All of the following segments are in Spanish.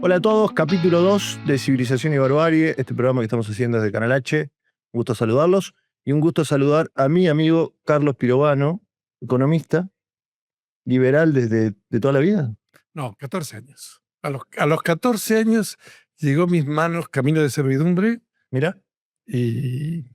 Hola a todos, capítulo 2 de Civilización y Barbarie, este programa que estamos haciendo desde Canal H. Un gusto saludarlos y un gusto saludar a mi amigo Carlos Pirovano, economista, liberal desde de toda la vida. No, 14 años. A los 14 años llegó a mis manos Camino de Servidumbre Mira, y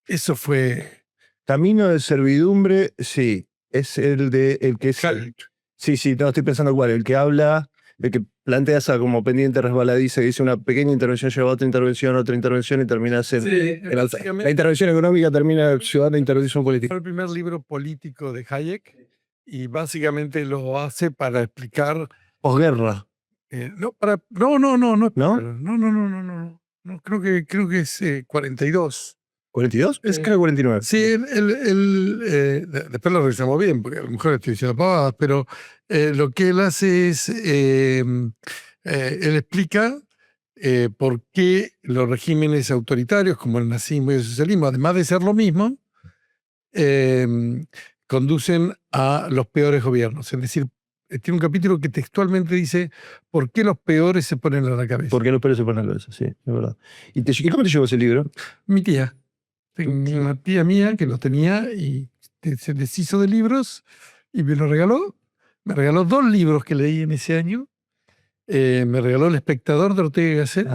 eso fue Camino de Servidumbre, sí, es el que es. Hayek. Sí, no estoy pensando cuál, el que habla, el que plantea esa como pendiente resbaladiza, que dice una pequeña intervención lleva a otra intervención y termina la intervención económica termina llevando a intervención política. Fue el primer libro político de Hayek y básicamente lo hace para explicar. Posguerra, No, creo que es 42. ¿42? Es creo 49. Sí, después lo revisamos bien, porque a lo mejor estoy diciendo pavadas, pero lo que él hace es, él explica por qué los regímenes autoritarios, como el nazismo y el socialismo, además de ser lo mismo, conducen a los peores gobiernos. Es decir, tiene un capítulo que textualmente dice por qué los peores se ponen a la cabeza. ¿Por qué los pelos se ponen a la cabeza? Sí, es verdad. ¿Y cómo te llegó ese libro? Mi tía. Tengo una tía mía que lo tenía y se deshizo de libros y me lo regaló. Me regaló 2 libros que leí en ese año. Me regaló El Espectador de Ortega y Gasset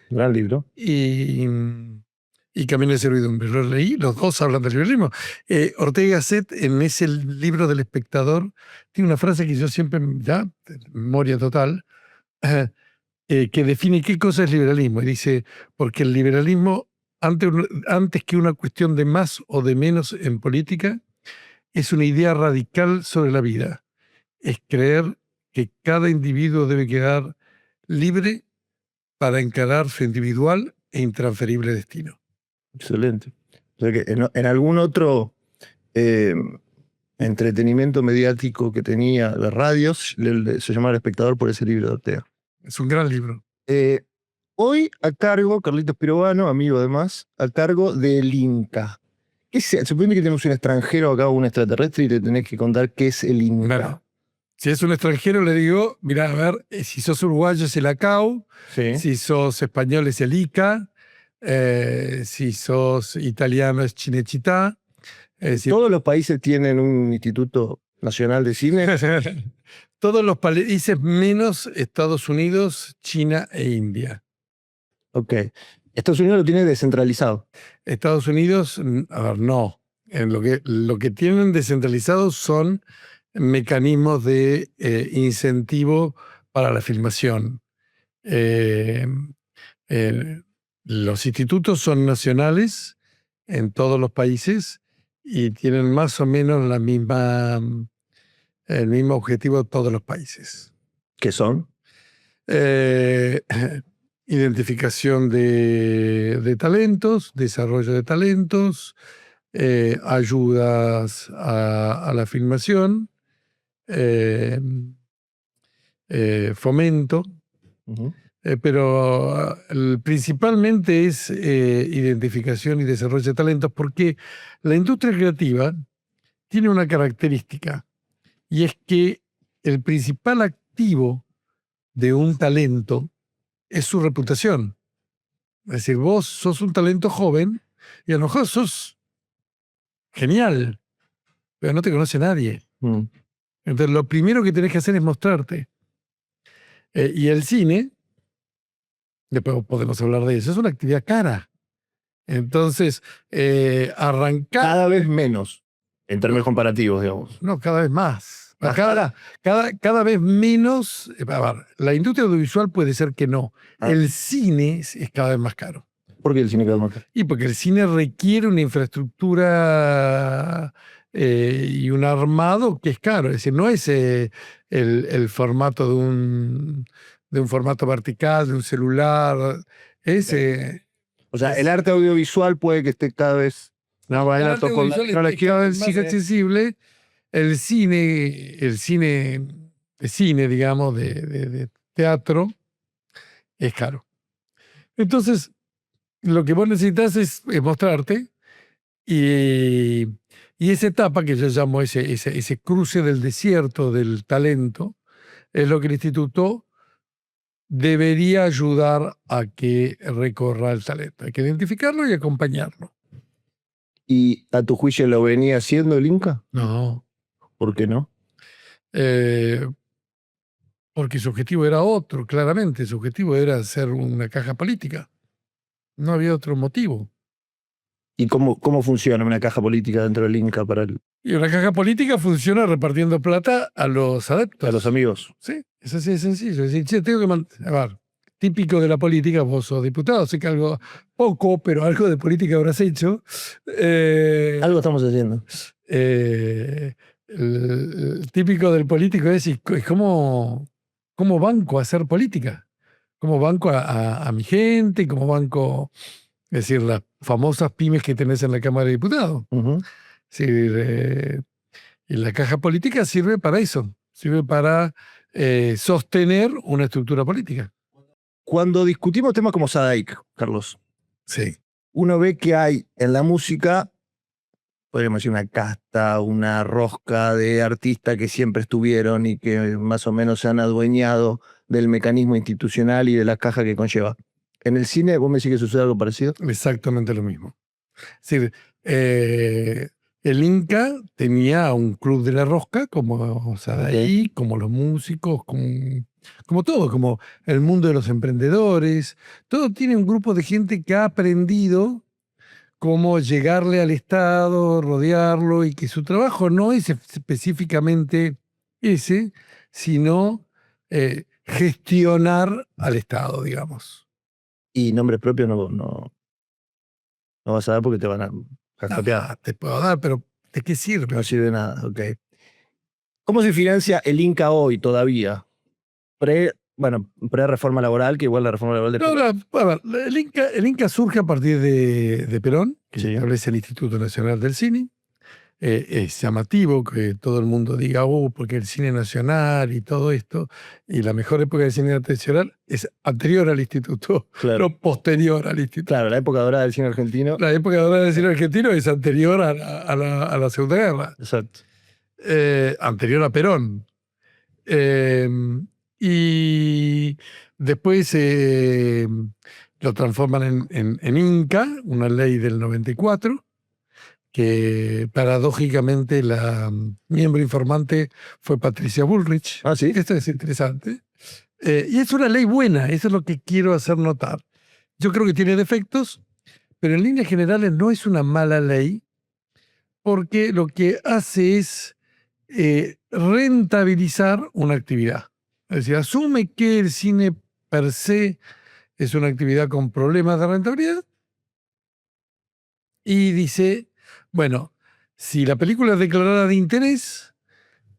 Gran libro. y Camino de Servidumbre. Los leí, los dos hablan del liberalismo. Ortega y Gasset, en ese libro del Espectador, tiene una frase que yo siempre, ya, de memoria total, que define qué cosa es liberalismo. Y dice, porque el liberalismo, antes que una cuestión de más o de menos en política, es una idea radical sobre la vida. Es creer que cada individuo debe quedar libre para encarar su individual e intransferible destino. Excelente. O sea que en algún otro entretenimiento mediático que tenía de radios, se llamaba El Espectador por ese libro de Ortega. Es un gran libro. Hoy a cargo, Carlitos Pirovano, amigo además, a cargo del Inca. Supone que tenemos un extranjero acá, un extraterrestre, y le tenés que contar qué es el Inca. Bueno, si es un extranjero, le digo, mirá, a ver, si sos uruguayo es el ACAU, Sí. si sos español es el ICA, si sos italiano es Cinecittà. Todos los países tienen un Instituto Nacional de Cine. Todos los países menos Estados Unidos, China e India. Ok. Estados Unidos lo tiene descentralizado. Estados Unidos, a ver, no. Lo que tienen descentralizados son mecanismos de incentivo para la filmación. Los institutos son nacionales en todos los países y tienen más o menos el mismo objetivo de todos los países. ¿Qué son? Identificación de talentos, desarrollo de talentos, ayudas a la filmación, fomento, pero principalmente es identificación y desarrollo de talentos, porque la industria creativa tiene una característica, y es que el principal activo de un talento es su reputación. Es decir, vos sos un talento joven y a lo mejor sos genial, pero no te conoce nadie. Entonces lo primero que tenés que hacer es mostrarte. Y el cine, después podemos hablar de eso, es una actividad cara. Entonces, arrancar... Cada vez menos, en términos comparativos, digamos. No, cada vez más. Cada vez menos. A ver, la industria audiovisual puede ser que no. El cine es cada vez más caro. ¿Por qué el cine cada vez más caro? Y porque el cine requiere una infraestructura y un armado que es caro. Es decir, no es el formato de un formato vertical, de un celular. O sea, el arte audiovisual puede que esté cada vez más barato con la tecnología es más accesible. El cine, digamos, de teatro, es caro. Entonces, lo que vos necesitas es mostrarte y esa etapa que yo llamo ese cruce del desierto del talento es lo que el instituto debería ayudar a que recorra el talento. Hay que identificarlo y acompañarlo. ¿Y a tu juicio lo venía haciendo el Inca? No. ¿Por qué no? Porque su objetivo era otro, claramente. Su objetivo era ser una caja política. No había otro motivo. ¿Y cómo funciona una caja política dentro del Inca para Y una caja política funciona repartiendo plata a los adeptos. a los amigos? Sí, es así de sencillo. Es decir, che, tengo que a ver, típico de la política, vos sos diputado, sé que algo, poco, pero algo de política habrás hecho. Algo estamos haciendo. El típico del político es cómo banco a hacer política, cómo banco a mi gente, cómo banco, es decir, las famosas pymes que tenés en la Cámara de Diputados. Ujú. Es decir, y la caja política sirve para eso, sirve para sostener una estructura política. Cuando discutimos temas como Sadaic, Carlos, Sí. uno ve que hay en la música, podríamos decir, una casta, una rosca de artistas que siempre estuvieron y que más o menos se han adueñado del mecanismo institucional y de la caja que conlleva. En el cine, ¿vos me decís que sucede algo parecido? Exactamente lo mismo. Es decir, el Inca tenía un club de la rosca, como Sadaí, como los músicos, como todo, como el mundo de los emprendedores. Todo tiene un grupo de gente que ha aprendido cómo llegarle al Estado, rodearlo, y que su trabajo no es específicamente ese, sino gestionar al Estado, digamos. Y nombres propios no vas a dar porque te van a jacapear. Te puedo dar, pero ¿de qué sirve? No sirve de nada, ok. ¿Cómo se financia el Inca hoy todavía? Pre-reforma laboral, que igual la reforma laboral de No, a ver, el Inca surge a partir de Perón, que Sí. establece el Instituto Nacional del Cine. Es llamativo que todo el mundo diga, porque el cine nacional y todo esto, y la mejor época del cine nacional es anterior al instituto, Claro. no posterior al instituto. Claro, la época dorada del cine argentino. La época dorada del cine argentino es anterior a la Segunda Guerra, Exacto. anterior a Perón. Y después lo transforman en Inca, una ley del 94, que paradójicamente la miembro informante fue Patricia Bullrich. Ah, sí. Esto es interesante. Y es una ley buena, eso es lo que quiero hacer notar. Yo creo que tiene defectos, pero en líneas generales no es una mala ley, porque lo que hace es rentabilizar una actividad. Es decir, asume que el cine per se es una actividad con problemas de rentabilidad y dice, bueno, si la película es declarada de interés,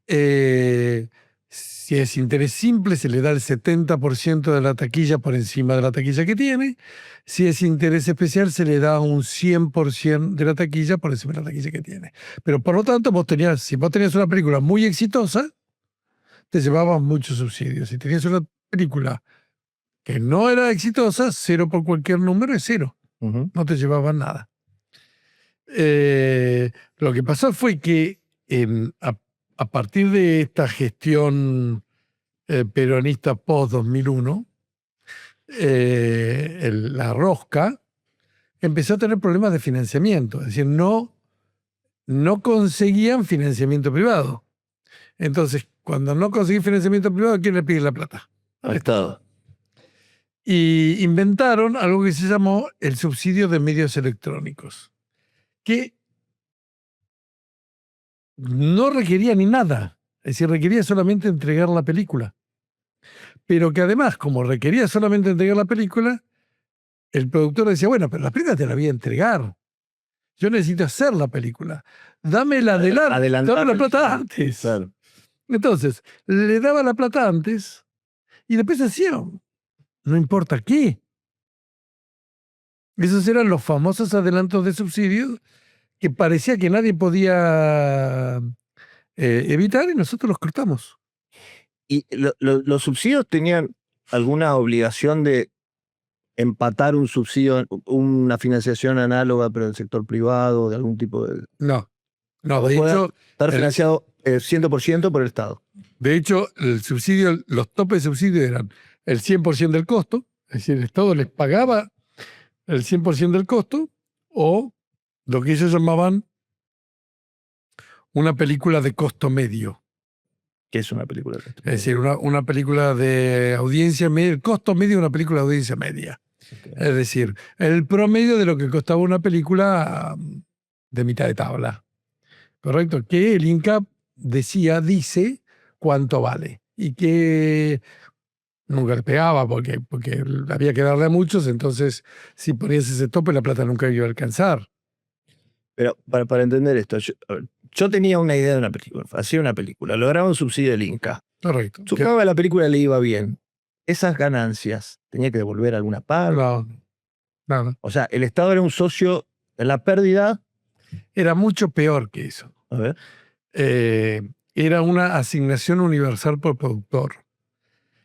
si es interés simple, se le da el 70% de la taquilla por encima de la taquilla que tiene. Si es interés especial, se le da un 100% de la taquilla por encima de la taquilla que tiene. Pero por lo tanto, si vos tenías una película muy exitosa, te llevabas muchos subsidios. Si tenías una película que no era exitosa, 0 por cualquier número es 0. Ujú. No te llevaban nada. Lo que pasó fue que a partir de esta gestión peronista post-2001, la rosca empezó a tener problemas de financiamiento. Es decir, no conseguían financiamiento privado. Entonces, cuando no conseguí financiamiento privado, ¿quién le pide la plata? Al Estado. Y inventaron algo que se llamó el subsidio de medios electrónicos, que no requería ni nada. Es decir, requería solamente entregar la película. Pero que además, como requería solamente entregar la película, el productor decía, bueno, pero la película te la voy a entregar. Yo necesito hacer la película. Dame la Adelantar. dame la plata antes. Claro. Entonces, le daba la plata antes y después hacía, no importa qué. Esos eran los famosos adelantos de subsidios que parecía que nadie podía evitar y nosotros los cortamos. ¿Y los subsidios tenían alguna obligación de empatar un subsidio, una financiación análoga, pero del sector privado, de algún tipo de... No, de Puede hecho, estar financiado 100% por el Estado. el subsidio, los topes de subsidio eran el 100% del costo, es decir, el Estado les pagaba el 100% del costo, o lo que ellos llamaban una película de costo medio. ¿Qué es una película? Es decir, una película de audiencia media, el costo medio de una película de audiencia media. Okay. Es decir, el promedio de lo que costaba una película de mitad de tabla. ¿Correcto? Que el Inca dice cuánto vale. Y que nunca le pegaba porque había que darle a muchos, entonces si ponías ese tope la plata nunca iba a alcanzar. Pero para entender esto, yo tenía una idea de una película, hacía una película, lograba un subsidio del Inca. Correcto. Supongamos que a la película le iba bien. Esas ganancias tenía que devolver alguna parte. No, nada. O sea, el Estado era un socio en la pérdida. Era mucho peor que eso. A ver. Era una asignación universal por productor.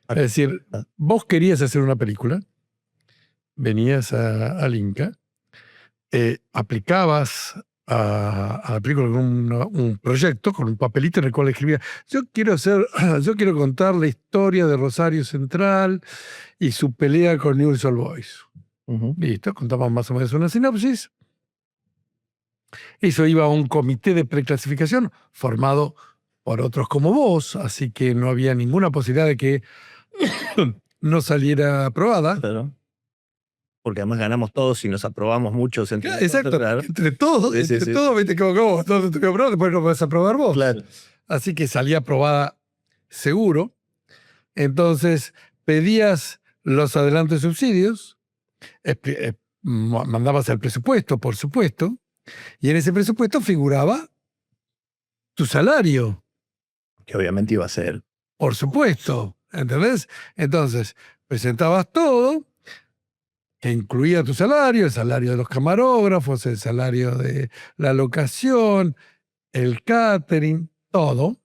Es decir, vos querías hacer una película, venías al Inca, aplicabas a la película con un proyecto, con un papelito en el cual escribía: yo quiero contar la historia de Rosario Central y su pelea con Newell's Old Boys. Listo, contaban más o menos una sinopsis. Eso iba a un comité de preclasificación formado por otros como vos, así que no había ninguna posibilidad de que no saliera aprobada. Claro. Porque además ganamos todos y nos aprobamos muchos. Exacto. Claro. Entre todos, sí. viste, como no te aprobado, después no vas a aprobar vos. Claro. Así que salía aprobada seguro. Entonces pedías los adelantos de subsidios, mandabas el presupuesto, por supuesto, y en ese presupuesto figuraba tu salario. Que obviamente iba a ser. Por supuesto, ¿entendés? Entonces, presentabas todo, que incluía tu salario, el salario de los camarógrafos, el salario de la locación, el catering, todo.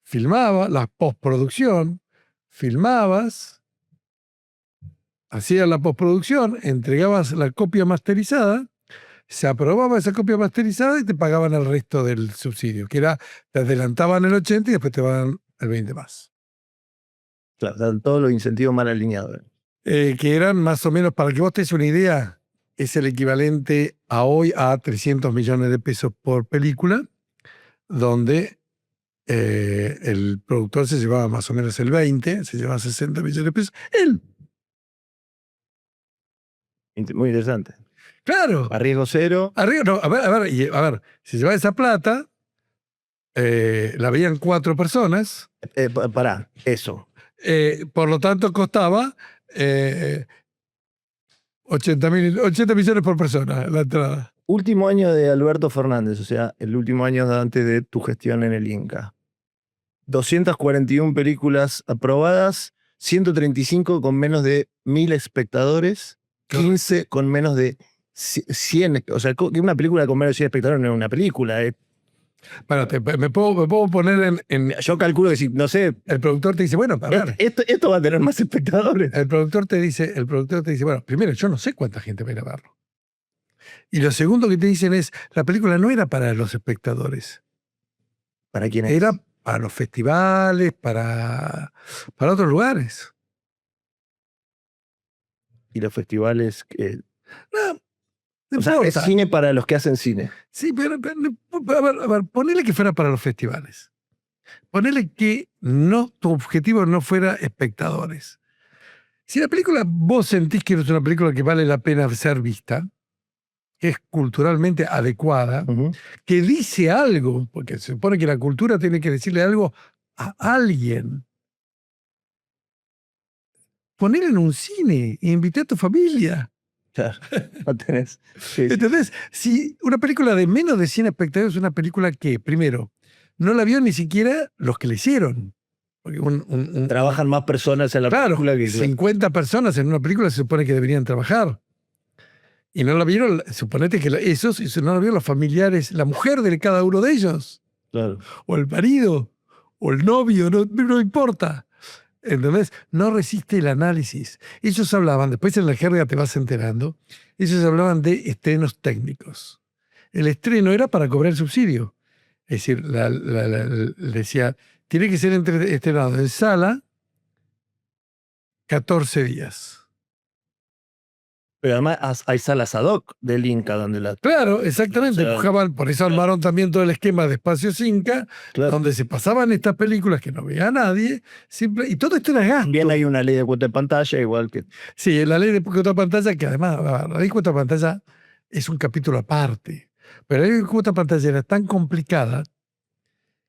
Filmaba, la postproducción, filmabas, hacías la postproducción, entregabas la copia masterizada, se aprobaba esa copia masterizada y te pagaban el resto del subsidio, que era, te adelantaban el 80 y después te pagaban el 20 más. Claro, todos los incentivos mal alineados. Que eran más o menos, para que vos te des una idea, es el equivalente a hoy a 300 millones de pesos por película, donde el productor se llevaba más o menos el 20, se llevaba 60 millones de pesos. Él. Muy interesante. Claro. A riesgo cero. A ver, si llevaba esa plata, la veían 4 personas. Pará, eso. Por lo tanto, costaba 80 millones por persona la entrada. Último año de Alberto Fernández, o sea, el último año antes de tu gestión en el Inca. 241 películas aprobadas, 135 con menos de 1000 espectadores, 15 con menos de 100. O sea, una película con menos de 100 espectadores no es una película. Bueno, me puedo poner en. Yo calculo que si, no sé. El productor te dice, bueno, a ver. Esto va a tener más espectadores. El productor te dice, bueno, primero, yo no sé cuánta gente va a ir a verlo. Y lo segundo que te dicen es, la película no era para los espectadores. ¿Para quién es? Era para los festivales, para otros lugares. ¿Y los festivales? No o sea, es cine para los que hacen cine. Sí, pero a ver, ponele que fuera para los festivales. Ponele que tu objetivo no fuera espectadores. Si la película vos sentís que es una película que vale la pena ser vista, que es culturalmente adecuada, que dice algo, porque se supone que la cultura tiene que decirle algo a alguien. Ponela en un cine e invité a tu familia. Claro, no tenés. Sí. ¿Entendés? Si una película de menos de 100 espectadores es una película que, primero, no la vio ni siquiera los que la hicieron. Porque trabajan más personas en la película que 50 personas en una película se supone que deberían trabajar. Y no la vieron, suponete que esos, no la vieron los familiares, la mujer de cada uno de ellos. Claro. O el marido, o el novio, no importa. ¿Entendés? No resiste el análisis. Ellos hablaban, después en la jerga te vas enterando, ellos hablaban de estrenos técnicos. El estreno era para cobrar el subsidio. Es decir, decía, tiene que ser estrenado en sala 14 días. Pero además hay salas ad hoc del Inca donde la... Claro, exactamente. O sea, Buscaban, por eso armaron también todo el esquema de espacios Inca, Claro. donde se pasaban estas películas que no veía nadie, y todo esto era gasto. También hay una ley de cuota de pantalla, igual que... Sí, la ley de cuota pantalla, que además la ley de cuota pantalla es un capítulo aparte. Pero la ley de cuota pantalla era tan complicada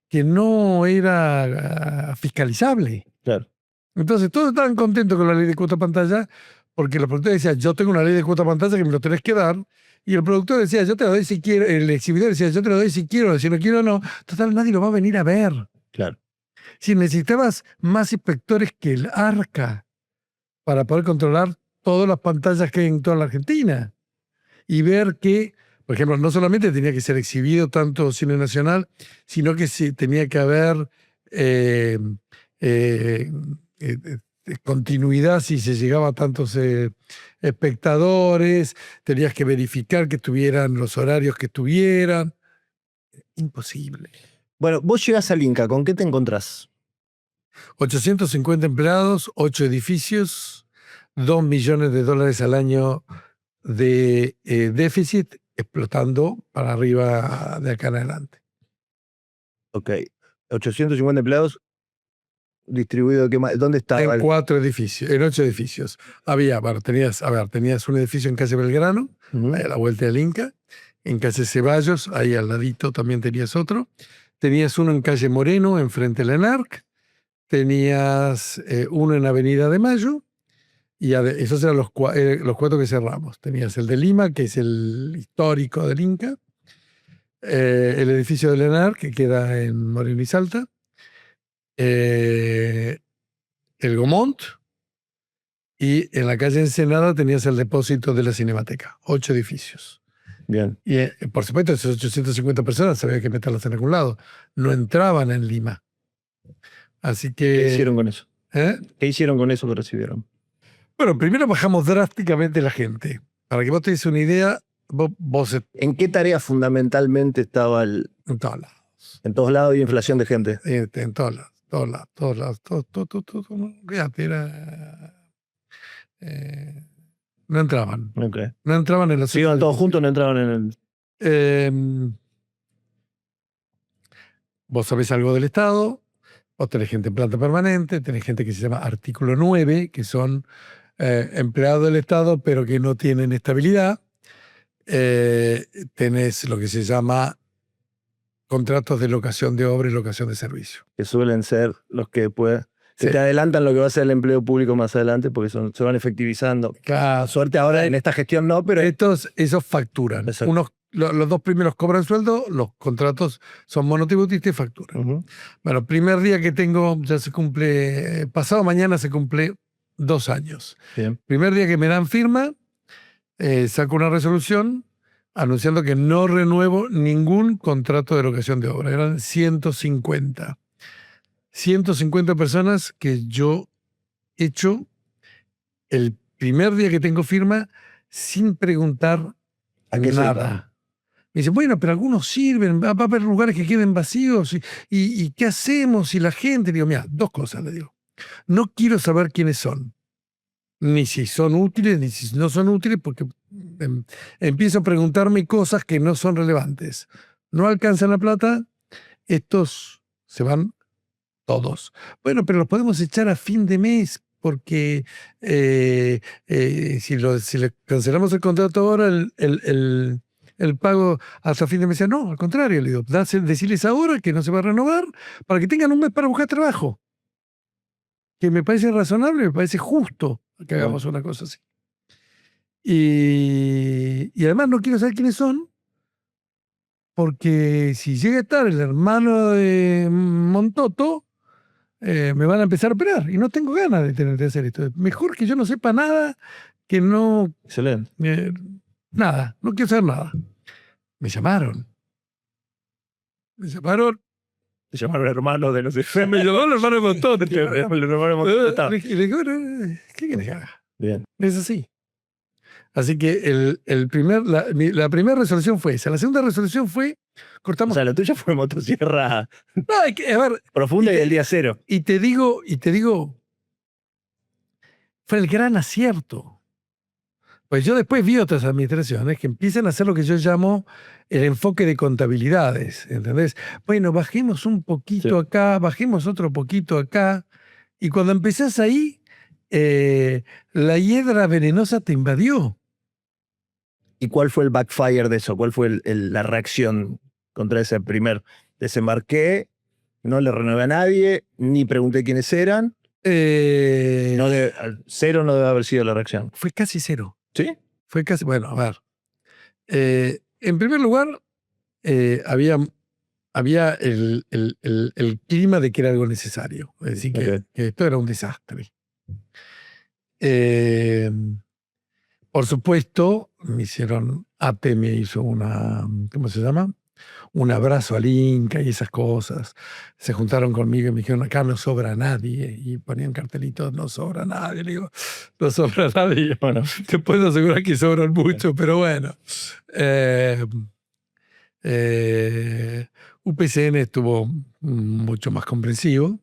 que no era fiscalizable. Claro. Entonces todos estaban contentos con la ley de cuota pantalla porque los productores decían, yo tengo una ley de cuota pantalla que me lo tenés que dar. Y el productor decía, yo te lo doy si quiero. El exhibidor decía, yo te lo doy si quiero, si no quiero no. Total, nadie lo va a venir a ver. Claro. Si necesitabas más inspectores que el ARCA para poder controlar todas las pantallas que hay en toda la Argentina. Y ver que, por ejemplo, no solamente tenía que ser exhibido tanto cine nacional, sino que sí, tenía que haber continuidad si se llegaba a tantos espectadores, tenías que verificar que tuvieran los horarios que tuvieran. Imposible. Bueno, vos llegás al Inca, ¿con qué te encontrás? 850 empleados, 8 edificios, $2 millones al año de déficit, explotando para arriba de acá en adelante. Ok. 850 empleados distribuidos, ¿dónde estaba? En 4 edificios, en 8 edificios. Bueno, tenías un edificio en calle Belgrano, ahí a la vuelta del Inca, en calle Ceballos, ahí al ladito también tenías otro. Tenías uno en calle Moreno, enfrente de la ENARC. Tenías uno en Avenida de Mayo. Y esos eran los 4 que cerramos. Tenías el de Lima, que es el histórico del Inca. El edificio de la ENARC, que queda en Moreno y Salta. El Gomont. Y en la calle Ensenada tenías el depósito de la Cinemateca. 8 edificios. Bien. Y por supuesto, esas 850 personas había que meterlas en algún lado. No entraban en Lima. Así que... ¿Qué hicieron con eso? ¿Eh? ¿Qué hicieron con eso que recibieron? Bueno, primero bajamos drásticamente la gente. Para que vos te des una idea, vos ¿En qué tarea fundamentalmente estaba el...? en todos lados. En todos lados hay inflación de gente. En todos lados. Todo, fíjate, no entraban. Okay. No entraban en los... Si iban todos juntos, no entraban en el... Vos sabés algo del Estado, vos tenés gente en planta permanente, tenés gente que se llama artículo 9, que son empleados del Estado, pero que no tienen estabilidad. Tenés lo que se llama contratos de locación de obra y locación de servicio. Que suelen ser los que después Sí. te adelantan lo que va a ser el empleo público más adelante porque se van efectivizando. Claro. Suerte ahora en esta gestión no, pero... Esos facturan. Exacto. Los 2 primeros cobran sueldo, los contratos son monotributistas y facturan. Bueno, primer día que tengo, ya se cumple, pasado mañana se cumple 2 años. Bien. Primer día que me dan firma, saco una resolución anunciando que no renuevo ningún contrato de locación de obra. Eran 150. 150 personas que yo he hecho el primer día que tengo firma sin preguntar ¿A qué se nada. dedican? Me dice, bueno, pero algunos sirven, va a haber lugares que queden vacíos, y ¿qué hacemos? Y la gente, digo, mira, 2 cosas le digo. No quiero saber quiénes son, ni si son útiles, ni si no son útiles, porque empiezo a preguntarme cosas que no son relevantes. No alcanzan la plata, estos se van todos. Bueno, pero los podemos echar a fin de mes, porque si le cancelamos el contrato ahora, el pago hasta fin de mes. No, al contrario, le digo, decirles ahora que no se va a renovar para que tengan un mes para buscar trabajo. Que me parece razonable, me parece justo que hagamos una cosa así. Y además no quiero saber quiénes son, porque si llega a estar el hermano de Montoto, me van a empezar a operar y no tengo ganas de tener que hacer esto. Mejor que yo no sepa nada, que no... Excelente. Nada, no quiero saber nada. Me llamaron. Te llamaron hermano de no sé. Me llamaron el hermano de Montoto. El hermano de Montoto. Le digo, bueno, ¿qué quieres que haga? Bien. Es así. Así que la primera resolución fue esa. La segunda resolución fue, cortamos... O sea, lo tuyo fue motosierra No, a ver, profunda y del día cero. y te digo, fue el gran acierto. Pues yo después vi otras administraciones que empiezan a hacer lo que yo llamo el enfoque de contabilidades, ¿entendés? Bueno, bajemos un poquito acá, bajemos otro poquito acá, y cuando empezás ahí, la hiedra venenosa te invadió. ¿Y cuál fue el backfire de eso? ¿Cuál fue la reacción contra ese primer? Desembarqué, no le renové a nadie, ni pregunté quiénes eran. Cero no debe haber sido la reacción. Fue casi cero. ¿Sí? Fue casi, bueno, a ver. En primer lugar, había el clima de que era algo necesario. Es decir, que esto era un desastre. Por supuesto, me hicieron, ATE me hizo ¿cómo se llama? Un abrazo al Inca y esas cosas. Se juntaron conmigo y me dijeron, acá no sobra nadie. Y ponían cartelitos, no sobra nadie. Le digo, no sobra nadie. Bueno, te puedo asegurar que sobran mucho, pero bueno. UPCN estuvo mucho más comprensivo,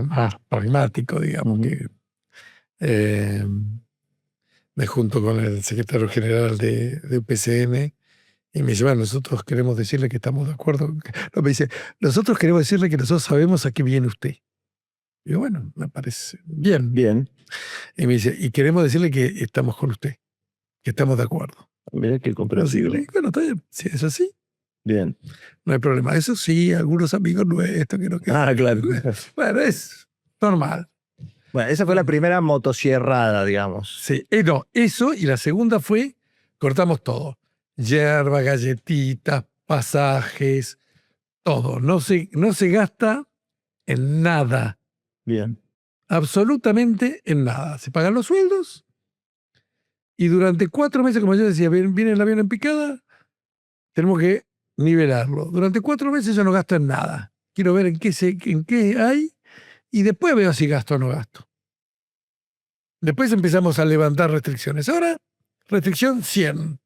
más pragmático, digamos, que me junto con el secretario general de UPCN y me dice, bueno, nosotros queremos decirle que estamos de acuerdo. No, me dice, nosotros queremos decirle que nosotros sabemos a qué viene usted. Y yo, bueno, me parece bien. Bien. Y me dice, y queremos decirle que estamos con usted, que estamos de acuerdo. Mira qué comprensible. Bueno, está bien, si es así. Bien. No hay problema. Eso sí, algunos amigos nuestros que no quedan. Ah, claro. Bueno, es normal. Bueno, esa fue la primera motosierrada, digamos. Sí, no, eso, y la segunda fue, cortamos todo. Yerba, galletitas, pasajes, todo. No se gasta en nada. Bien. Absolutamente en nada. Se pagan los sueldos y durante 4 meses, como yo decía, viene el avión en picada, tenemos que nivelarlo. Durante 4 meses yo no gasto en nada. Quiero ver en qué hay y después veo si gasto o no gasto. Después empezamos a levantar restricciones. Ahora, restricción 100.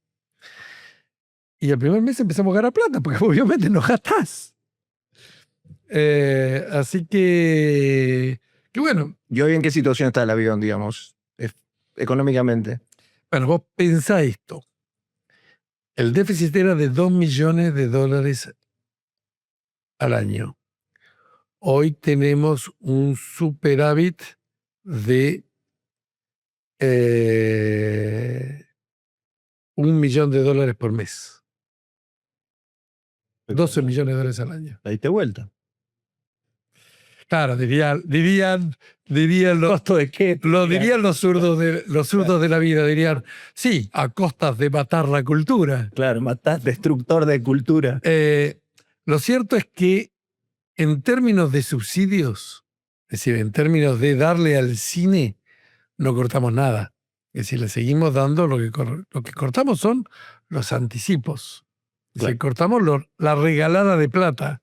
Y el primer mes empezamos a ganar plata, porque obviamente no gastás. Así que bueno. ¿Y hoy en qué situación está el avión, digamos, económicamente? Bueno, vos pensá esto. El déficit era de $2 millones al año. Hoy tenemos un superávit de $1 millón por mes. 12 millones de dólares al año. ¿La diste vuelta? Claro, dirían los, ¿Costo de qué? lo dirían los zurdos de la vida, dirían, sí, a costas de matar la cultura. Claro, matás, destructor de cultura. Lo cierto es que en términos de subsidios, es decir, en términos de darle al cine, no cortamos nada. Es decir, le seguimos dando, lo que cortamos son los anticipos. Es decir, cortamos la regalada de plata.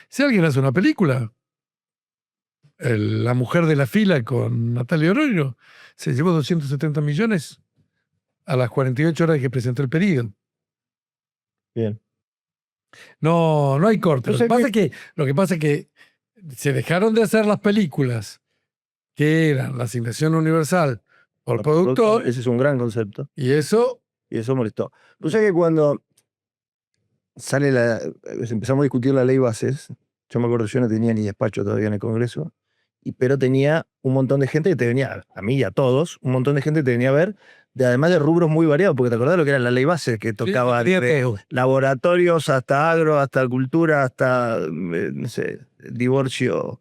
Si alguien hace una película, La mujer de la fila con Natalia Oreiro, se llevó 270 millones a las 48 horas que presentó el pedido. Bien. No hay corte. Lo que pasa es que se dejaron de hacer las películas que eran la asignación universal por productor. Ese es un gran concepto. Y eso molestó. Tú sabes que cuando empezamos a discutir la ley bases, yo me acuerdo, yo no tenía ni despacho todavía en el Congreso, pero tenía un montón de gente que te venía, a mí y a todos, un montón de gente que te venía a ver, además de rubros muy variados, porque te acordás lo que era la ley base, que tocaba de laboratorios hasta agro, hasta cultura, hasta, no sé, divorcio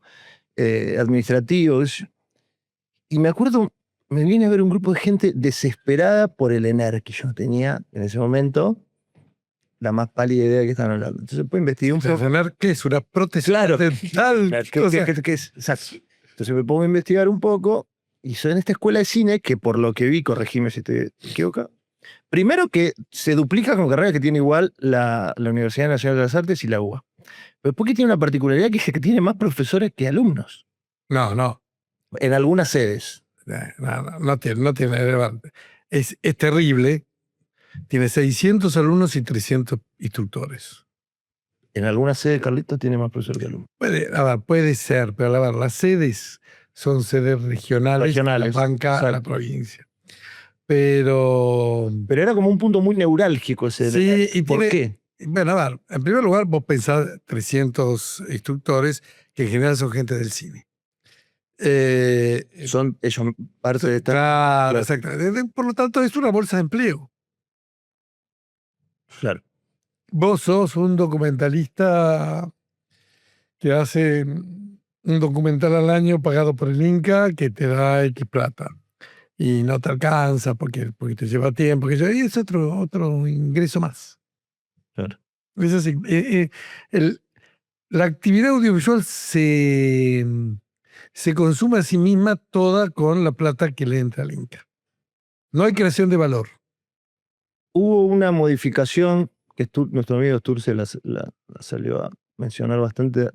administrativo. Y me acuerdo, me viene a ver un grupo de gente desesperada por el ENER, que yo no tenía en ese momento la más pálida idea de que estaban hablando. Entonces después investigué un poco. ¿El ENER qué es? ¿Una prótesis dental? Entonces me pongo a investigar un poco, y soy en esta escuela de cine, que por lo que vi, corregime si estoy equivocado, primero que se duplica con carreras que tiene igual la Universidad Nacional de las Artes y la UBA. Pero después que tiene una particularidad que es que tiene más profesores que alumnos. No. En algunas sedes. No tiene relevante. Es terrible. Tiene 600 alumnos y 300 instructores. En algunas sedes, Carlitos, tiene más profesores que alumnos. Puede ser, pero las sedes son sedes regionales que la banca a la provincia. Pero era como un punto muy neurálgico ese. Sí, y ¿Por qué? Bueno, a ver, en primer lugar, vos pensás 300 instructores que en general son gente del cine. Son ellos parte de esta. Claro, exactamente. Por lo tanto, es una bolsa de empleo. Claro. Vos sos un documentalista que hace un documental al año pagado por el Inca que te da X plata. Y no te alcanza porque te lleva tiempo. Y es otro ingreso más. Claro. Es así. La actividad audiovisual se consume a sí misma toda con la plata que le entra al Inca. No hay creación de valor. Hubo una modificación que nuestro amigo Sturze la salió a mencionar bastante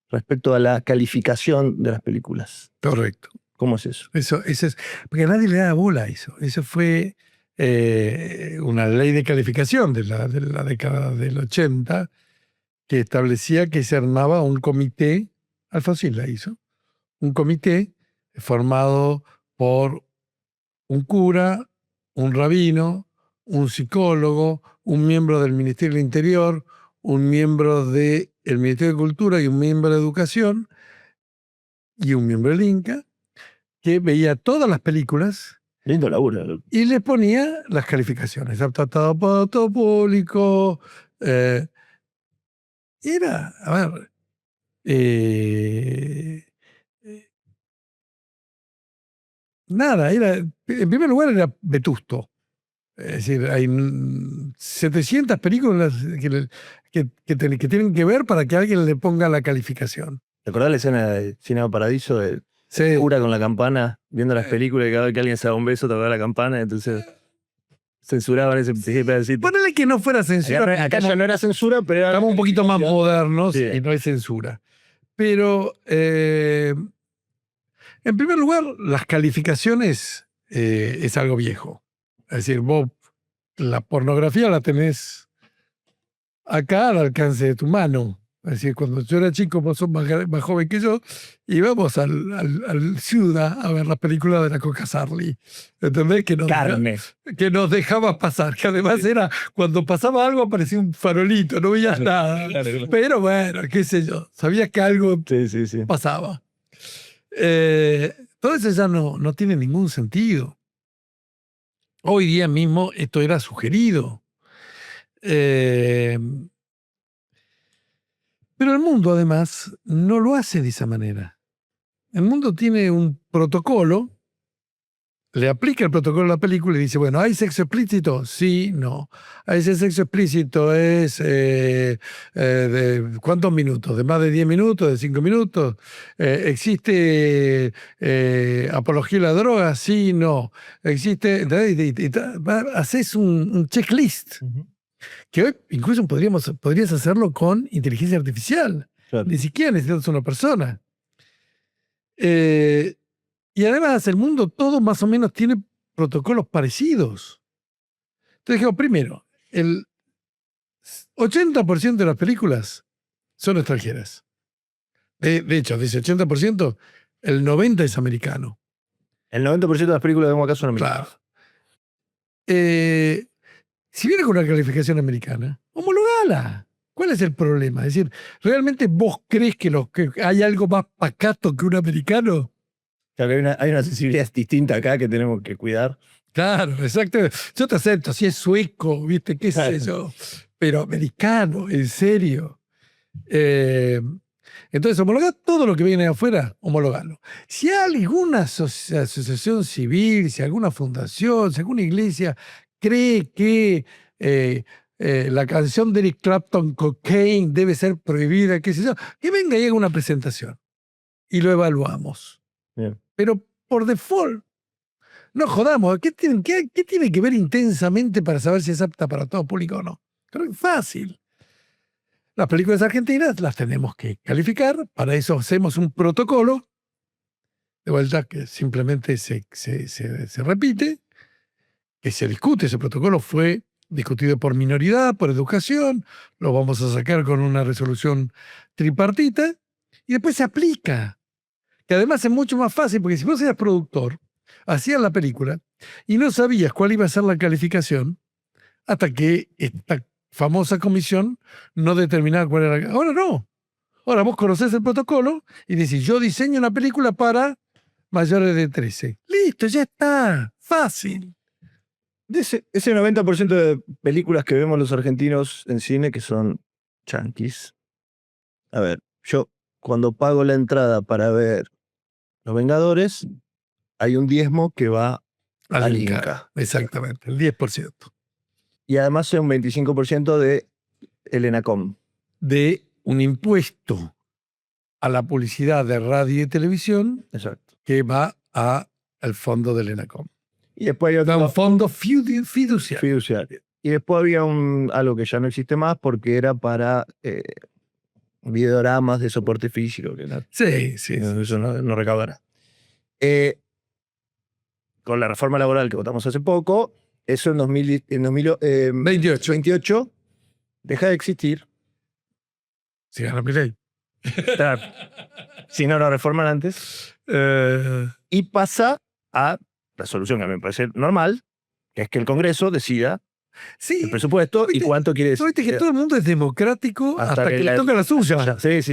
respecto a la calificación de las películas. Correcto. ¿Cómo es eso? Eso es, porque a nadie le da bola a eso. Eso fue una ley de calificación de la década del 80 que establecía que se armaba un comité, Alfonsín la hizo, un comité formado por un cura, un rabino, un psicólogo, un miembro del Ministerio del Interior, un miembro del Ministerio de Cultura y un miembro de Educación y un miembro del Inca, que veía todas las películas. Lindo laburo. Y le ponía las calificaciones. Apto para todo público. Era, a ver, nada, en primer lugar era vetusto. Es decir, hay 700 películas que tienen que ver para que alguien le ponga la calificación. ¿Te acordás la escena de Cinema Paradiso? El cura con la campana, viendo las películas y cada vez que alguien se da un beso tocaba la campana, entonces censuraban ese pedacito. Ponele que no fuera censura. Acá ya no era censura, pero estamos un poquito más modernos sí. Y no es censura. Pero, en primer lugar, las calificaciones es algo viejo. Es decir, vos la pornografía la tenés acá al alcance de tu mano. Es decir, cuando yo era chico, vos sos más joven que yo, íbamos al Ciudad a ver las películas de la Coca Sarli. ¿Entendés? Que nos dejaba pasar. Que además era, cuando pasaba algo aparecía un farolito, no veías nada. Claro. Pero bueno, qué sé yo, sabías que algo pasaba. Todo eso ya no tiene ningún sentido. Hoy día mismo esto era sugerido. Pero el mundo, además, no lo hace de esa manera. El mundo tiene un protocolo, le aplica el protocolo a la película y dice, bueno, ¿hay sexo explícito? Sí, no. Ese sexo explícito es de ¿cuántos minutos? ¿De más de 10 minutos? ¿De 5 minutos? ¿Existe apología a la droga? Sí, no. ¿Existe? Haces un checklist. Uh-huh. Que hoy incluso podrías hacerlo con inteligencia artificial. Claro. Ni siquiera necesitas una persona. Y además el mundo todo más o menos tiene protocolos parecidos. Entonces dijimos, primero, el 80% de las películas son extranjeras. De hecho, dice 80%, el 90% es americano. El 90% de las películas que vemos acá son americanas. Claro. Si viene con una calificación americana, homologala. ¿Cuál es el problema? Es decir, ¿realmente vos crees que hay algo más pacato que un americano? Claro, hay una sensibilidad distinta acá que tenemos que cuidar. Claro, exacto. Yo te acepto, si es sueco, ¿viste? ¿Qué sé yo? Pero americano, en serio. Entonces, homologar todo lo que viene de afuera, homologalo. Si hay alguna asociación civil, si alguna fundación, si alguna iglesia cree que la canción de Eric Clapton, Cocaine, debe ser prohibida, qué sé yo, que venga y haga una presentación. Y lo evaluamos. Bien. Pero por default, no jodamos. ¿Qué tiene que ver intensamente para saber si es apta para todo público o no? Creo que es fácil. Las películas argentinas las tenemos que calificar. Para eso hacemos un protocolo. De vuelta que simplemente se repite. Que se discute. Ese protocolo fue discutido por minoridad, por educación. Lo vamos a sacar con una resolución tripartita. Y después se aplica. que además es mucho más fácil, porque si vos eras productor, hacías la película y no sabías cuál iba a ser la calificación hasta que esta famosa comisión no determinaba cuál era. Ahora no. Ahora vos conocés el protocolo y decís, yo diseño una película para mayores de 13. Listo, ya está. Fácil. De ese 90% de películas que vemos los argentinos en cine que son yanquis. A ver, yo cuando pago la entrada para ver Los Vengadores, hay un diezmo que va al Inca. Exactamente, el 10%. Y además es un 25% de el ENACOM. De un impuesto a la publicidad de radio y televisión. Exacto. Que va al fondo del ENACOM. Y después hay Da otro un fondo fiduciario. fiduciario. Y después había algo que ya no existe más porque era para videogramas de soporte físico. Que Sí. eso no recaudará. Con la reforma laboral que votamos hace poco, eso en 2028 deja de existir. Si gana Milei. Si no lo reforman antes. Y pasa a la solución que a mí me parece normal, que es que el Congreso decida el presupuesto y cuánto quiere decir. Viste que todo el mundo es democrático hasta que le toca la suya. Sí. Es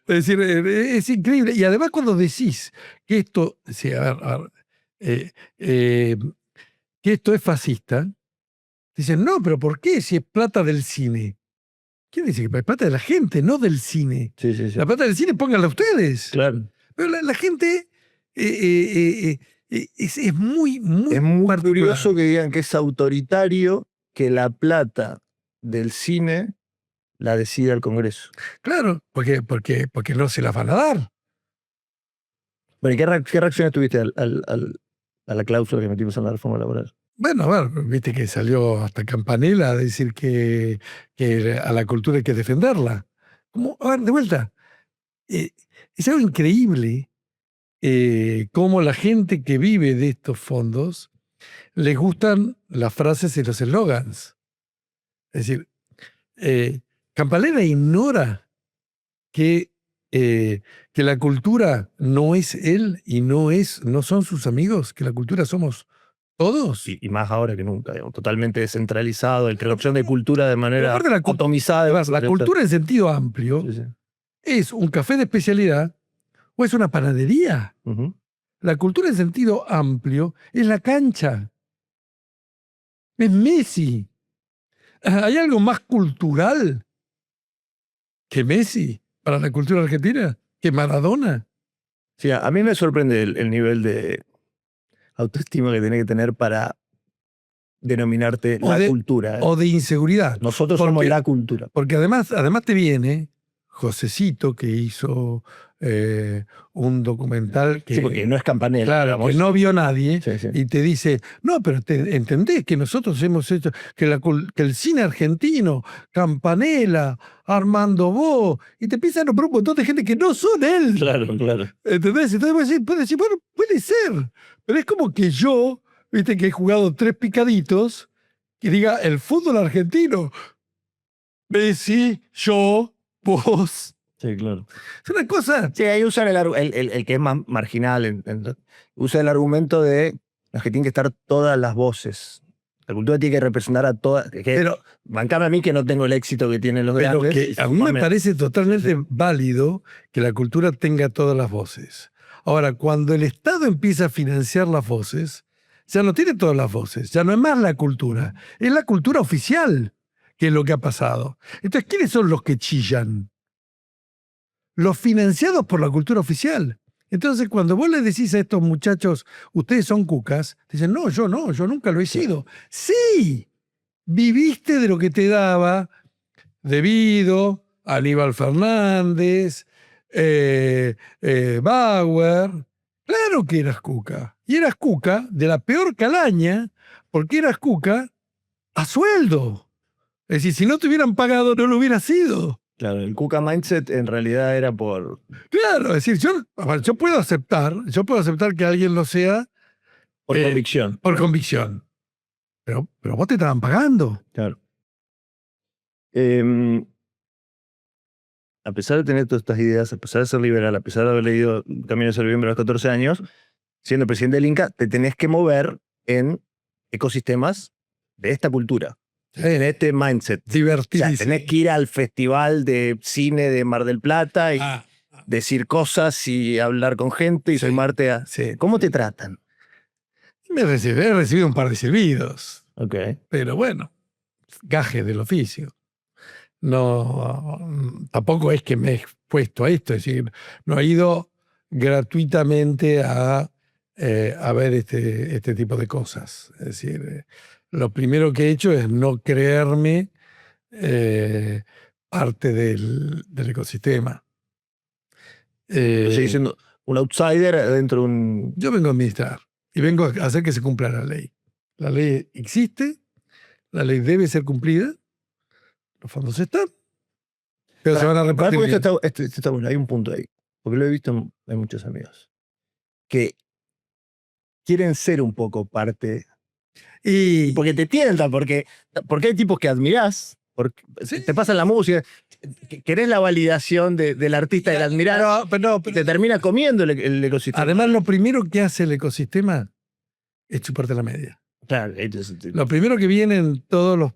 decir, es increíble. Y además cuando decís que esto, sí, que esto es fascista, dicen, no, pero ¿por qué si es plata del cine? ¿Quién dice que es plata de la gente, no del cine? Sí. La plata del cine pónganla ustedes. Claro. Pero la gente es muy particular. Curioso que digan que es autoritario que la plata del cine la decida el Congreso. Claro, porque no se la van a dar. Bueno, ¿qué reacciones tuviste a la cláusula que metimos en la reforma laboral? Bueno, a ver, viste que salió hasta Campanella a decir que a la cultura hay que defenderla. A ver, de vuelta, es algo increíble cómo la gente que vive de estos fondos les gustan las frases y los eslogans. Es decir, Campanella ignora que la cultura no es él y no son sus amigos, que la cultura somos todos. Y más ahora que nunca, digamos, totalmente descentralizado, la opción de cultura de manera atomizada. Además, la cultura en sentido amplio es un café de especialidad o es una panadería. La cultura en sentido amplio es la cancha. Es Messi. ¿Hay algo más cultural que Messi para la cultura argentina? ¿Que Maradona? Sí, a mí me sorprende el nivel de autoestima que tenés que tener para denominarte la cultura. O de inseguridad. Nosotros somos la cultura. Porque además te viene Josecito, que hizo un documental que... Sí, porque no es Campanella. Claro, que no vio nadie, sí. Y te dice, no, pero entendés que nosotros hemos hecho, que el cine argentino, Campanella, Armando Bo, y te empiezan a nombrar un montón de gente que no son él. Claro. ¿Entendés? Entonces puedes decir, bueno, puede ser, pero es como que yo, viste que he jugado 3 picaditos, que diga el fútbol argentino, Messi, yo, vos. Sí, claro. Es una cosa. Sí, ahí usan el que es más marginal. Usa el argumento de que tienen que estar todas las voces. La cultura tiene que representar a todas. Pero bancame a mí que no tengo el éxito que tienen los grandes. Pero que a mí me parece totalmente válido que la cultura tenga todas las voces. Ahora, cuando el Estado empieza a financiar las voces, ya no tiene todas las voces. Ya no es más la cultura. Es la cultura oficial, que es lo que ha pasado. Entonces, ¿quiénes son los que chillan? Los financiados por la cultura oficial. Entonces, cuando vos le decís a estos muchachos, ustedes son cucas, dicen, no, yo nunca lo he sido. Sí, viviste de lo que te daba debido a Aníbal Fernández, Bauer. Claro que eras cuca. Y eras cuca de la peor calaña, porque eras cuca a sueldo. Es decir, si no te hubieran pagado, no lo hubieras sido. Claro, el Cuca Mindset en realidad era por... Claro, es decir, yo puedo aceptar que alguien lo sea... Por convicción. Por convicción. Pero vos te estaban pagando. Claro. a pesar de tener todas estas ideas, a pesar de ser liberal, a pesar de haber leído Camino hacia el Bien a los 14 años, siendo presidente del Inca, te tenés que mover en ecosistemas de esta cultura, en este mindset. O sea, Divertidísimo. tenés que ir al festival de cine de Mar del Plata y Ah, decir cosas y hablar con gente y Sí. sumarte a... sí. ¿Cómo te tratan? He recibido un par de silbidos, Ok. pero bueno, gajes del oficio. No, tampoco es que me he expuesto a esto, es decir, no he ido gratuitamente a ver este tipo de cosas. Es decir, lo primero que he hecho es no creerme parte del ecosistema. Seguís siendo un outsider dentro de un... Yo vengo a administrar y vengo a hacer que se cumpla la ley. La ley existe, la ley debe ser cumplida, los fondos están, pero se van a repartir Porque bien. esto está bueno, hay un punto ahí. Porque lo he visto en muchos amigos. Que quieren ser un poco parte. Y Porque te tientan, porque hay tipos que admirás, porque Sí. te pasan la música, querés la validación del artista, del admirar, pero y te termina comiendo el ecosistema. además, lo primero que hace el ecosistema es chuparte la media. Claro, entonces, Lo primero que vienen todos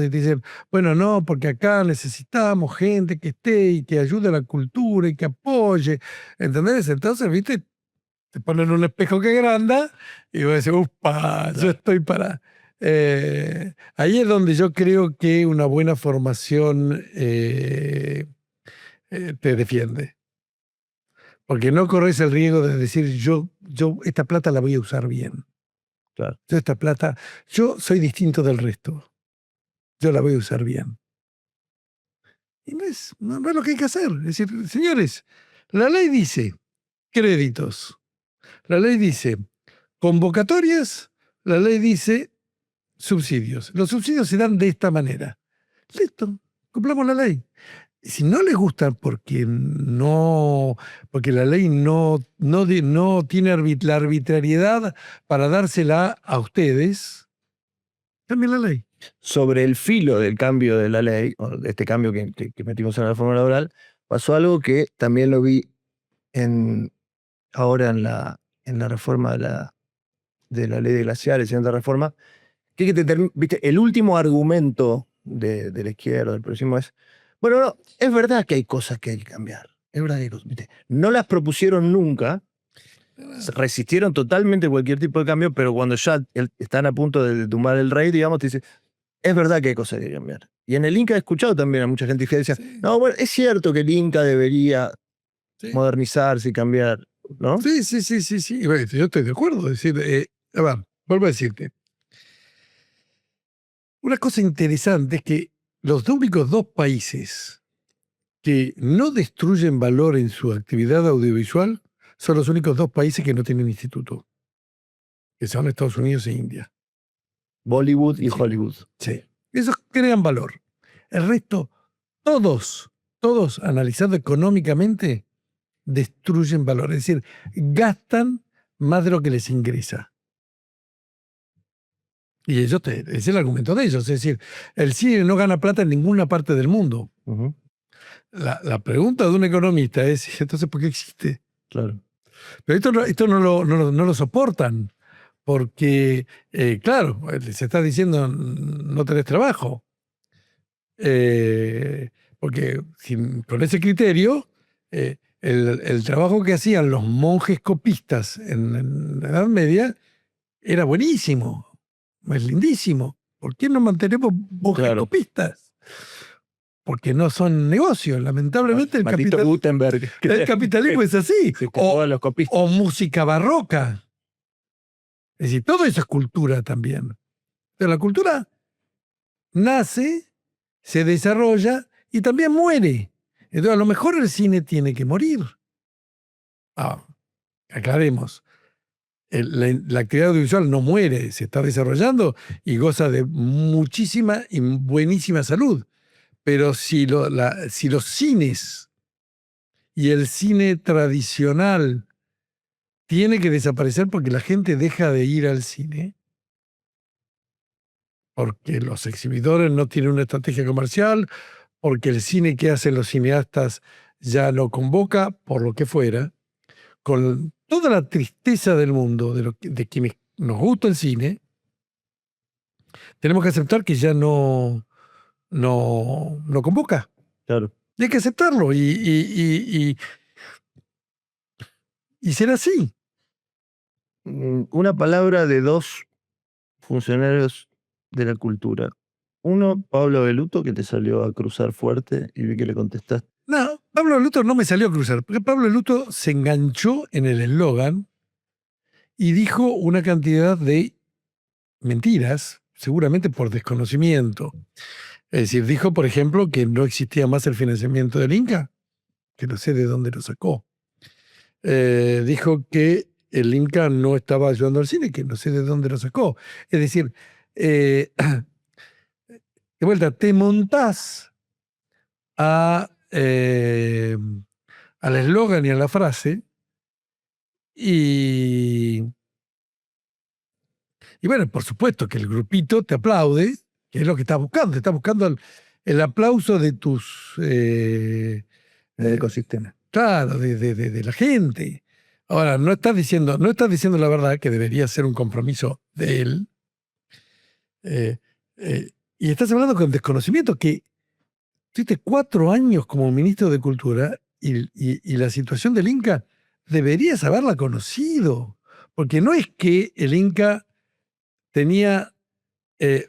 y te dicen, bueno, no, porque acá necesitamos gente que esté y que ayude a la cultura y que apoye. ¿Entendés? Entonces, viste, te ponen un espejo que agranda y vos decís, upa, yo estoy para. Ahí es donde yo creo que una buena formación te defiende. Porque no corres el riesgo de decir, yo esta plata la voy a usar bien. claro. Yo soy distinto del resto. Yo la voy a usar bien. Y no es lo que hay que hacer. Es decir, señores, la ley dice créditos, la ley dice convocatorias, la ley dice subsidios. Los subsidios se dan de esta manera. Listo, cumplamos la ley. Si no les gusta porque la ley no tiene la arbitrariedad para dársela a ustedes, cambien la ley. Sobre el filo del cambio de la ley, o de este cambio que metimos en la reforma laboral, pasó algo que también lo vi ahora en la reforma de la ley de glaciares y en otra reforma, que viste, el último argumento de la izquierda, del progresismo es, bueno, no, es verdad que hay cosas que hay que cambiar. Es verdad que hay cosas, viste, no las propusieron nunca, resistieron totalmente cualquier tipo de cambio, pero cuando ya están a punto de tumbar el rey, digamos, te dice, es verdad que hay cosas que hay que cambiar. Y en el Inca he escuchado también a mucha gente que decía, Sí. no, bueno, es cierto que el Inca debería Sí. modernizarse y cambiar, ¿no? Sí. Y bueno, yo estoy de acuerdo. Es decir, a ver, vuelvo a decirte. Una cosa interesante es que los únicos dos países que no destruyen valor en su actividad audiovisual son los únicos dos países que no tienen instituto, que son Estados Unidos e India. Bollywood y Hollywood. Sí. Esos crean valor. El resto, todos analizado económicamente, destruyen valor. Es decir, gastan más de lo que les ingresa. Y ellos es el argumento de ellos. Es decir, el cine no gana plata en ninguna parte del mundo. Ujú, La pregunta de un economista es, entonces, ¿por qué existe? claro. Pero esto no lo soportan. Porque, claro, se está diciendo, no tenés trabajo. Porque con ese criterio, el trabajo que hacían los monjes copistas en la Edad Media era buenísimo, es lindísimo. ¿Por qué no mantenemos monjes Claro. copistas? Porque no son negocios. Lamentablemente el Maldito Gutenberg. capitalismo es así. Se todos los copistas. O música barroca. Es decir, todo eso es cultura también. Pero la cultura nace, se desarrolla y también muere. Entonces, a lo mejor el cine tiene que morir. Aclaremos. La actividad audiovisual no muere, se está desarrollando y goza de muchísima y buenísima salud. Pero si los cines y el cine tradicional tiene que desaparecer porque la gente deja de ir al cine, porque los exhibidores no tienen una estrategia comercial, porque el cine que hacen los cineastas ya no convoca, por lo que fuera, con toda la tristeza del mundo de quienes nos gusta el cine, tenemos que aceptar que ya no convoca. Claro. Y hay que aceptarlo y será así. Una palabra de dos funcionarios de la cultura. Uno, Pablo Beluto, que te salió a cruzar fuerte y vi que le contestaste. No, Pablo Luto no me salió a cruzar, porque Pablo Luto se enganchó en el eslogan y dijo una cantidad de mentiras, seguramente por desconocimiento. Es decir, dijo, por ejemplo, que no existía más el financiamiento del Inca, que no sé de dónde lo sacó. Dijo que el Inca no estaba ayudando al cine, que no sé de dónde lo sacó. Es decir, de vuelta, te montás al eslogan y a la frase y bueno, por supuesto que el grupito te aplaude, que es lo que estás buscando. Te estás buscando el aplauso de tus... El ecosistema. Claro, de la gente. Ahora, no estás diciendo la verdad, que debería ser un compromiso de él. Y estás hablando con desconocimiento, que tuviste 4 años como ministro de Cultura y la situación del Inca deberías haberla conocido. Porque no es que el Inca tenía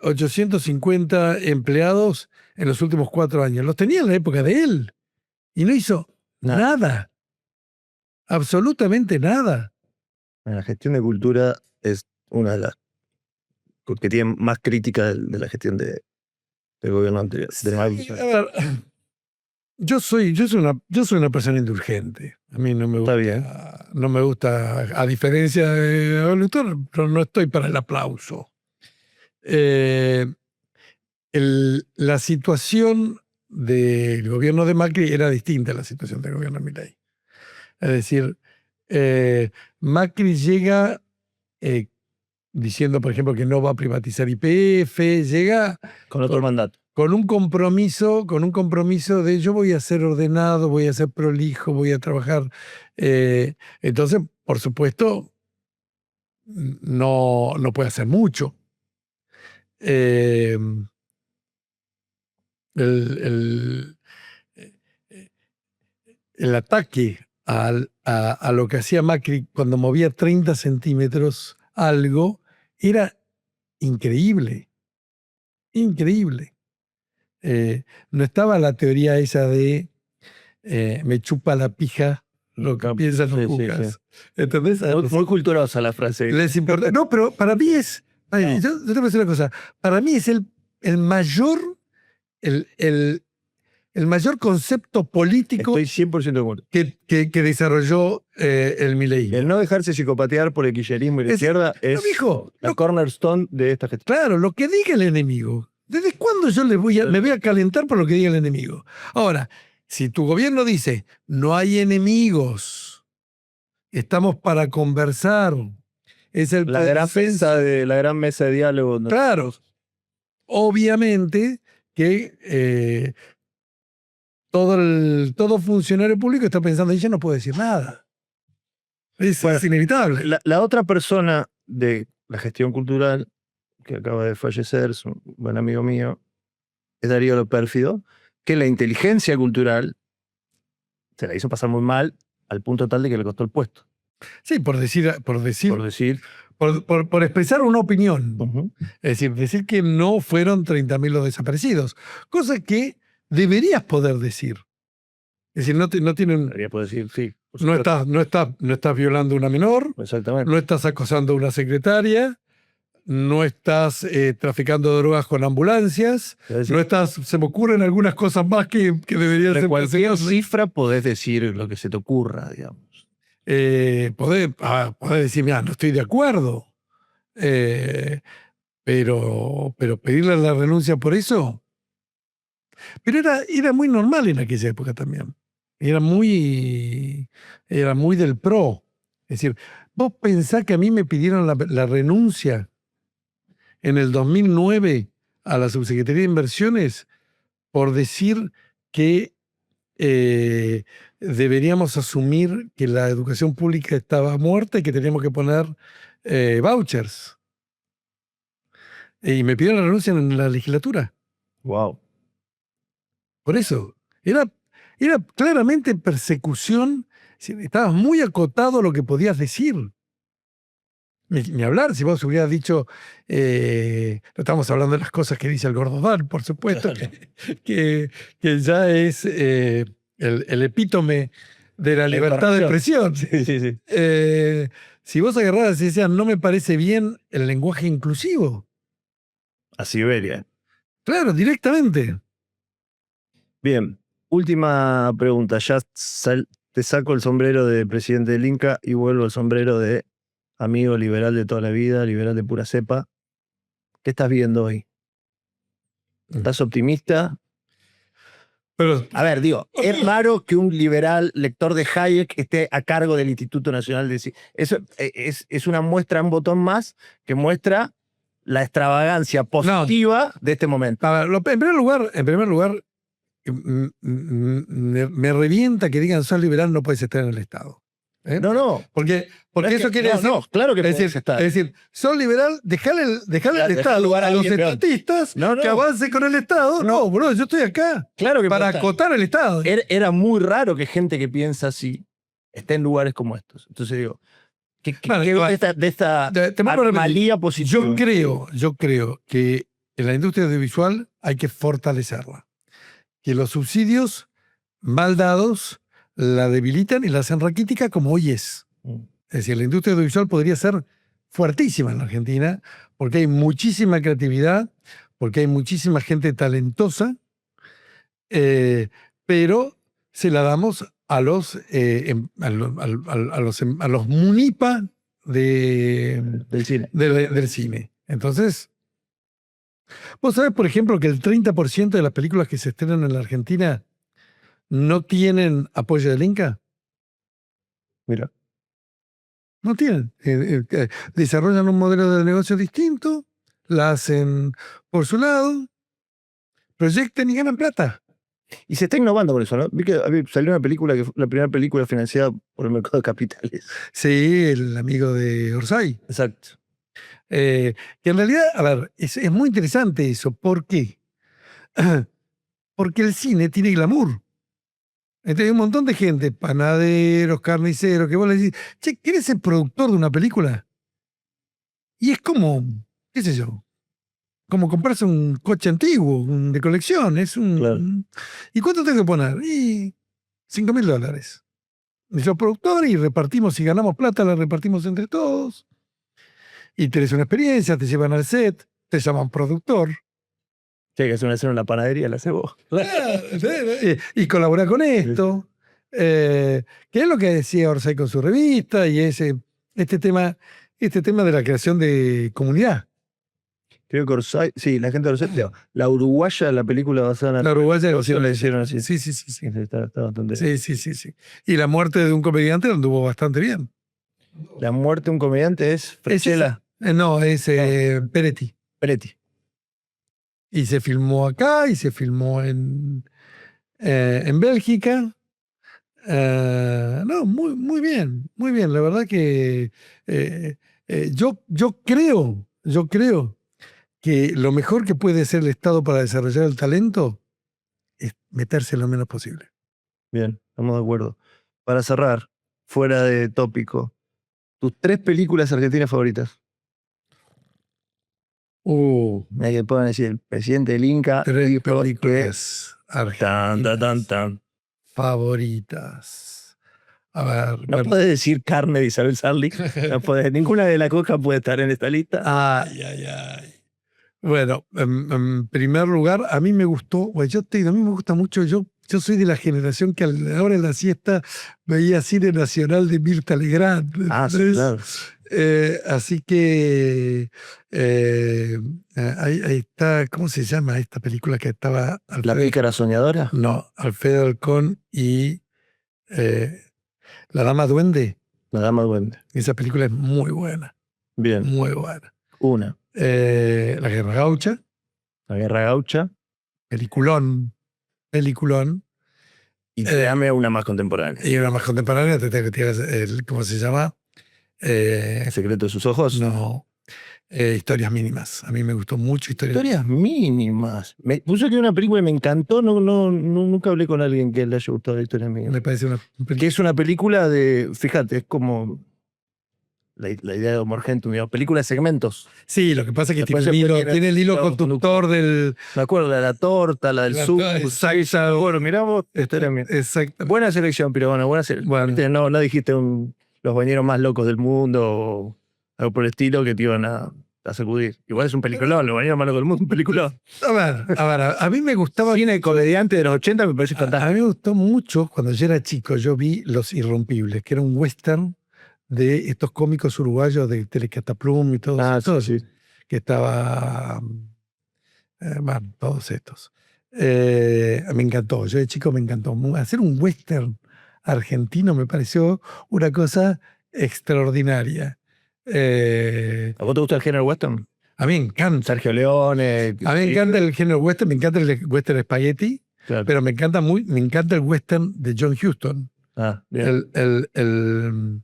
850 empleados en los últimos 4 años. Los tenía en la época de él. Y no hizo nada. Absolutamente nada. La gestión de cultura es una de las que tiene más crítica de la gestión del gobierno anterior. A ver, yo soy una persona indulgente. A mí no me gusta. Está bien. No me gusta, a diferencia de Luthor, pero no estoy para el aplauso. La situación del gobierno de Macri era distinta a la situación del gobierno de Milei. Es decir, Macri llega diciendo, por ejemplo, que no va a privatizar YPF, llega Con otro mandato. con un compromiso de yo voy a ser ordenado, voy a ser prolijo, voy a trabajar. Entonces, por supuesto, no puede hacer mucho. El ataque a lo que hacía Macri cuando movía 30 centímetros algo era increíble. Increíble. No estaba la teoría esa de me chupa la pija lo que piensan los cucas. Sí. ¿Entendés? Muy culturosa la frase. Les importa. No, pero para mí es. Yo te voy a decir una cosa. Para mí es el mayor. El mayor concepto político. Estoy 100% de acuerdo. Que desarrolló el Milei. El no dejarse psicopatear por el kirchnerismo y la izquierda es la cornerstone de esta gestión. Claro, lo que diga el enemigo. ¿Desde cuándo yo me voy a calentar por lo que diga el enemigo? Ahora, si tu gobierno dice, no hay enemigos, estamos para conversar, es la gran mesa de diálogo. ¿no? Claro, obviamente que todo funcionario público está pensando, ella no puede decir nada. Es inevitable. La otra persona de la gestión cultural que acaba de fallecer, es un buen amigo mío, es Darío Lo Pérfido, que la inteligencia cultural se la hizo pasar muy mal al punto tal de que le costó el puesto. Sí, por expresar una opinión. Es decir que no fueron 30.000 los desaparecidos. Cosa que deberías poder decir. Es decir, no tienen. Debería poder decir, sí. No estás violando a una menor. Exactamente. No estás acosando a una secretaria. No estás traficando drogas con ambulancias. No estás. Se me ocurren algunas cosas más que deberían ser. Cualquier cifra podés decir lo que se te ocurra, digamos. Podés decir, mira, no estoy de acuerdo. Pero pedirle la renuncia por eso. Pero era muy normal en aquella época también. Era muy del PRO. Es decir, vos pensás que a mí me pidieron la renuncia en el 2009 a la Subsecretaría de Inversiones por decir que deberíamos asumir que la educación pública estaba muerta y que teníamos que poner vouchers. Y me pidieron la renuncia en la legislatura. Wow. Por eso. Era claramente persecución. Estabas muy acotado a lo que podías decir. Ni hablar, si vos hubieras dicho, no estamos hablando de las cosas que dice el Gordo Dan, por supuesto, Claro. que ya es el epítome de la libertad de expresión. Sí. Si vos agarrabas y decías, no me parece bien el lenguaje inclusivo. A Siberia. Claro, directamente. Bien, última pregunta. Ya te saco el sombrero de presidente del Inca y vuelvo al sombrero de amigo liberal de toda la vida, liberal de pura cepa. ¿Qué estás viendo hoy? ¿Estás optimista? Pero, A ver, digo, es raro que un liberal lector de Hayek esté a cargo del Instituto Nacional de Ciencia. Eso es una muestra, un botón más que muestra la extravagancia positiva de este momento. a ver, en primer lugar, me revienta que digan sos liberal, no puedes estar en el Estado. No. Porque eso quiere decir. No, claro que es puedes estar. decir, sos liberal, dejale el Estado lugar a los alguien peor. estatistas No. que avancen con el Estado. No, bro, yo estoy acá Claro que para puede estar. acotar el Estado. Era muy raro que gente que piensa así esté en lugares como estos. Entonces digo, de esta anomalía positiva. Yo creo que en la industria audiovisual hay que fortalecerla. Que los subsidios mal dados la debilitan y la hacen raquítica como hoy es. Es decir, la industria audiovisual podría ser fuertísima en la Argentina porque hay muchísima creatividad, porque hay muchísima gente talentosa, pero se la damos a los munipa Del cine. del cine. Entonces, vos sabés, por ejemplo, que el 30% de las películas que se estrenan en la Argentina no tienen apoyo del Inca. Mira. No tienen. Desarrollan un modelo de negocio distinto, la hacen por su lado, proyectan y ganan plata. Y se está innovando por eso, ¿no? Vi que salió una película que fue la primera película financiada por el mercado de capitales. Sí, el amigo de Orsay. Exacto. Que en realidad, a ver, es muy interesante eso. ¿Por qué? Porque el cine tiene glamour. Entonces hay un montón de gente, panaderos, carniceros, que vos le decís, che, ¿querés ser productor de una película? Y es como, qué sé yo, como comprarse un coche antiguo, de colección. Claro. ¿Y cuánto tengo que poner? Y $5.000. Y sos productor y repartimos, si ganamos plata, la repartimos entre todos. Y tenés una experiencia, te llevan al set, te llaman productor. Sí, que es una escena en la panadería, la hace vos. Y colabora con esto. Que es lo que decía Orsay con su revista y este tema de la creación de comunidad. Creo que Orsay, sí, la gente de Orsay, la uruguaya, la película basada en La uruguaya la hicieron así. Sí. Está bastante Sí. Y la muerte de un comediante anduvo bastante bien. La muerte de un comediante es Franchella. No, es Peretti. Y se filmó acá y se filmó en Bélgica. No, muy bien. La verdad que yo creo que lo mejor que puede hacer el Estado para desarrollar el talento es meterse lo menos posible. Bien, estamos de acuerdo. Para cerrar, fuera de tópico, tus 3 películas argentinas favoritas. Hay que puedan decir el presidente del Inca. 3 películas argentinas Tan. favoritas. A ver. No podés decir Carne de Isabel Sarli. No podés. Ninguna de la coca puede estar en esta lista. Ay. Bueno, en primer lugar, a mí me gustó, a mí me gusta mucho, yo soy de la generación que a la hora de la siesta veía cine nacional de Mirta Legrand. Sí, claro. Así que ahí está, ¿cómo se llama esta película que estaba? ¿La pícara soñadora? No, Alfredo Alcón y La Dama Duende. La Dama Duende. Esa película es muy buena. Bien. Muy buena. Una. La Guerra Gaucha. La Guerra Gaucha. Peliculón. peliculón. Y dame una más contemporánea. Y una más contemporánea, te tengo que tirar ¿cómo se llama? ¿El secreto de sus ojos? No. Historias mínimas. A mí me gustó mucho Historias mínimas. Me puso que una película y me encantó. Nunca hablé con alguien que le haya gustado Historias mínimas. Me parece una película. Que es una película de. Fíjate, es como. La idea de Homo Argentum, digamos, película de segmentos. Sí, lo que pasa es que Después tiene el hilo conductor del. Me acuerdo, la de la torta, la del suco. Exacto. Bueno, miramos. Exacto. Buena selección, pero buena selección. Bueno. No dijiste los bañeros más locos del mundo o algo por el estilo que te iban a sacudir. Igual es un peliculón, los bañeros más locos del mundo, un peliculón. A mí me gustaba. Cine comediante de los 80 me parece fantástico. A mí me gustó mucho cuando yo era chico. Yo vi Los Irrompibles, que era un western de estos cómicos uruguayos de Telecataplum y todos esos, sí. Que estaba, todos estos. Me encantó, yo de chico me encantó. Hacer un western argentino me pareció una cosa extraordinaria. ¿A vos te gusta el género western? A mí me encanta. Sergio Leone. A mí me encanta el género western, me encanta el western spaghetti, claro. Pero me encanta el western de John Huston. Bien.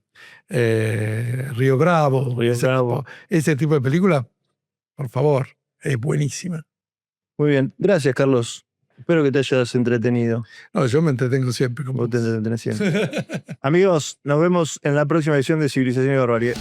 Río Bravo. Bravo. Ese tipo de película, por favor, es buenísima. Muy bien. Gracias, Carlos. Espero que te hayas entretenido. No, yo me entretengo siempre. Vos te entretenés siempre. Amigos, nos vemos en la próxima edición de Civilización y Barbarie.